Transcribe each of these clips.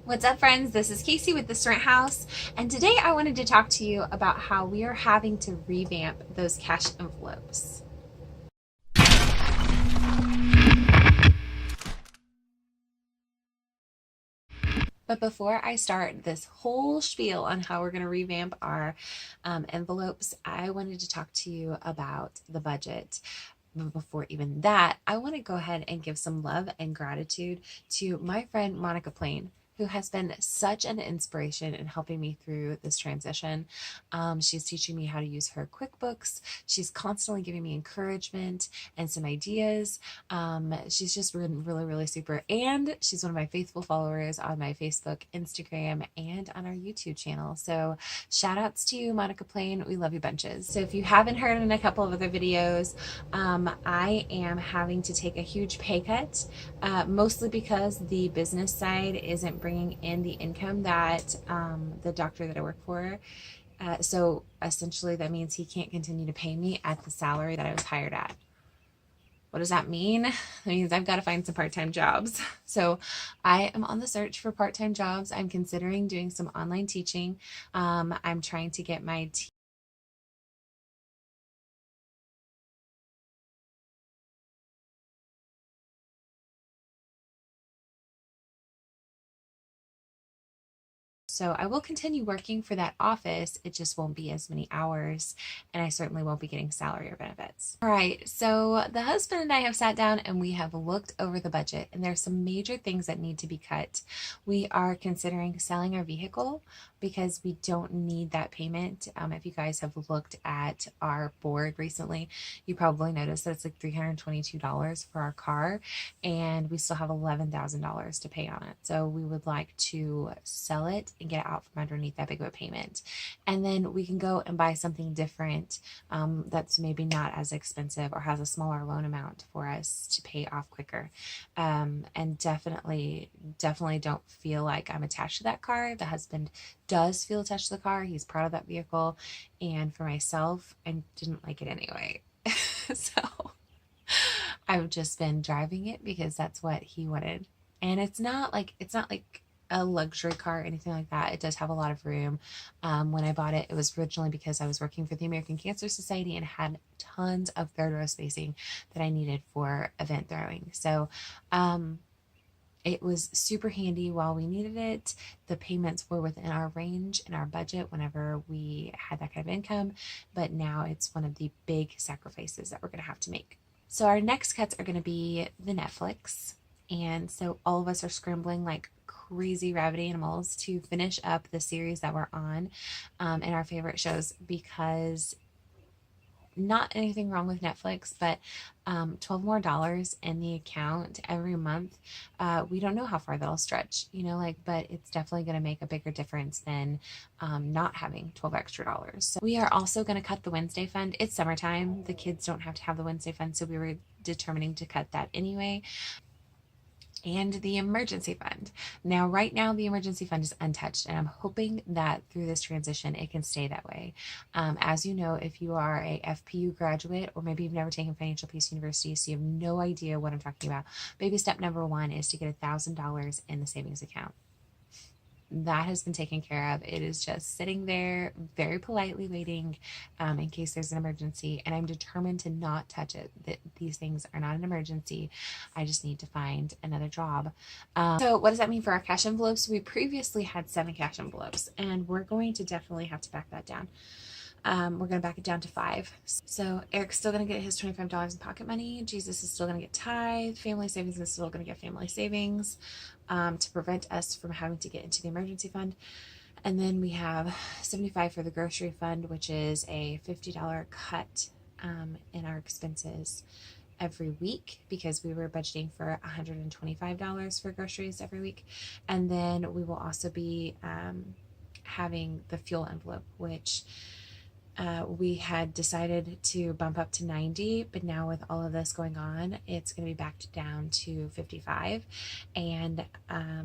What's up, friends? This is Casey with the Sprint House, and today I wanted to talk to you about how we are having to revamp those cash envelopes. But before I start this whole spiel on how we're going to revamp our envelopes, I wanted to talk to you about the budget. But before even that, I want to go ahead and give some love and gratitude to my friend Monica Plain, who has been such an inspiration in helping me through this transition. She's teaching me how to use her QuickBooks. She's constantly giving me encouragement and some ideas. She's just been really, really super. And she's one of my faithful followers on my Facebook, Instagram, and on our YouTube channel. So shout outs to you, Monica Plain. We love you bunches. So if you haven't heard in a couple of other videos, I am having to take a huge pay cut, mostly because the business side isn't bringing in the income that the doctor that I work for. So essentially that means he can't continue to pay me at the salary that I was hired at. What does that mean? That means I've got to find some part-time jobs. So I am on the search for part-time jobs. I'm considering doing some online teaching. I'm trying to get my So I will continue working for that office. It just won't be as many hours, and I certainly won't be getting salary or benefits. All right, so the husband and I have sat down and we have looked over the budget, and there's some major things that need to be cut. We are considering selling our vehicle because we don't need that payment. If you guys have looked at our board recently, you probably noticed that it's like $322 for our car, and we still have $11,000 to pay on it. So we would like to sell it and get it out from underneath that big of a payment. And then we can go and buy something different that's maybe not as expensive or has a smaller loan amount for us to pay off quicker. And definitely don't feel like I'm attached to that car. The husband does feel attached to the car. He's proud of that vehicle. And for myself, I didn't like it anyway. So I've just been driving it because that's what he wanted. And it's not like a luxury car or anything like that. It does have a lot of room. When I bought it, it was originally because I was working for the American Cancer Society and had tons of third row spacing that I needed for event throwing. So it was super handy while we needed it. The payments were within our range and our budget whenever we had that kind of income, but now it's one of the big sacrifices that we're going to have to make. So our next cuts are going to be the Netflix. And so all of us are scrambling like crazy rabbit animals to finish up the series that we're on and our favorite shows, because not anything wrong with Netflix, but $12 more in the account every month. We don't know how far that'll stretch, but it's definitely going to make a bigger difference than not having 12 extra dollars. So we are also going to cut the Wednesday fund. It's summertime. The kids don't have to have the Wednesday fund, so we were determining to cut that anyway. And the emergency fund. Now, right now, the emergency fund is untouched, and I'm hoping that through this transition, it can stay that way. As you know, if you are a FPU graduate, or maybe you've never taken Financial Peace University, so you have no idea what I'm talking about, baby step number one is to get $1,000 in the savings account. That has been taken care of. It is just sitting there very politely waiting in case there's an emergency, and I'm determined to not touch it. These things are not an emergency. I just need to find another job. So what does that mean for our cash envelopes? We previously had 7 cash envelopes, and we're going to definitely have to back that down. We're going to back it down to 5. So Eric's still going to get his $25 in pocket money. Jesus is still going to get tithe. Family savings is still going to get family savings to prevent us from having to get into the emergency fund. And then we have 75 for the grocery fund, which is a $50 cut in our expenses every week, because we were budgeting for $125 for groceries every week. And then we will also be having the fuel envelope, which we had decided to bump up to 90, but now with all of this going on, it's going to be backed down to 55. And I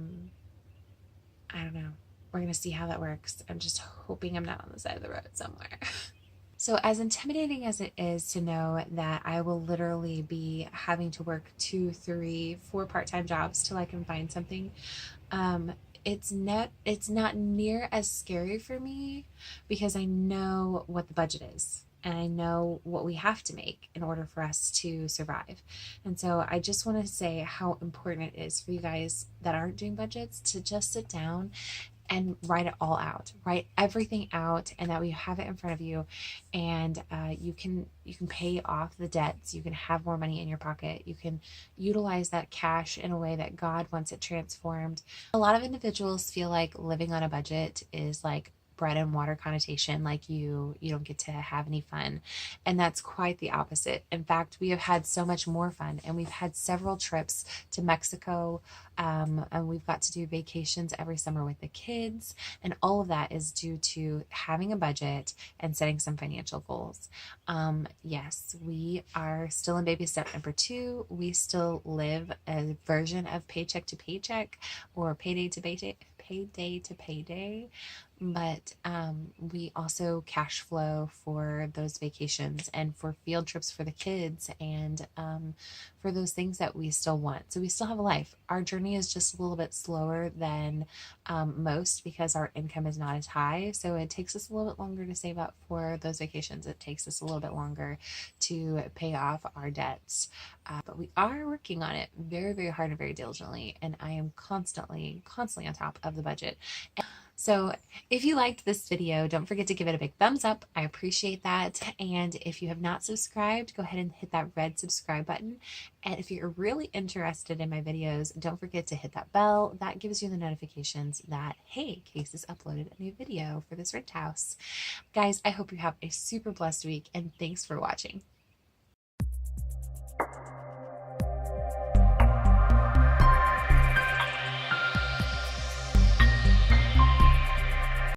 don't know. We're going to see how that works. I'm just hoping I'm not on the side of the road somewhere. So as intimidating as it is to know that I will literally be having to work 2, 3, 4 part-time jobs till I can find something, it's not near as scary for me because I know what the budget is and I know what we have to make in order for us to survive. And so I just want to say how important it is for you guys that aren't doing budgets to just sit down and write it all out, write everything out, and that way you have it in front of you, and you can pay off the debts. You can have more money in your pocket. You can utilize that cash in a way that God wants it transformed. A lot of individuals feel like living on a budget is like bread and water connotation, like you don't get to have any fun, and that's quite the opposite. In fact, we have had so much more fun, and we've had several trips to Mexico, and we've got to do vacations every summer with the kids, and all of that is due to having a budget and setting some financial goals. Yes, we are still in baby step number 2. We still live a version of paycheck to paycheck or payday to payday, but we also cash flow for those vacations and for field trips for the kids, and for those things that we still want. So we still have a life. Our journey is just a little bit slower than most because our income is not as high. So it takes us a little bit longer to save up for those vacations. It takes us a little bit longer to pay off our debts. But we are working on it very, very hard and very diligently. And I am constantly on top of the budget. So if you liked this video, don't forget to give it a big thumbs up. I appreciate that. And if you have not subscribed, go ahead and hit that red subscribe button. And if you're really interested in my videos, don't forget to hit that bell. That gives you the notifications that, hey, Case has uploaded a new video for this rent house. Guys, I hope you have a super blessed week, and thanks for watching.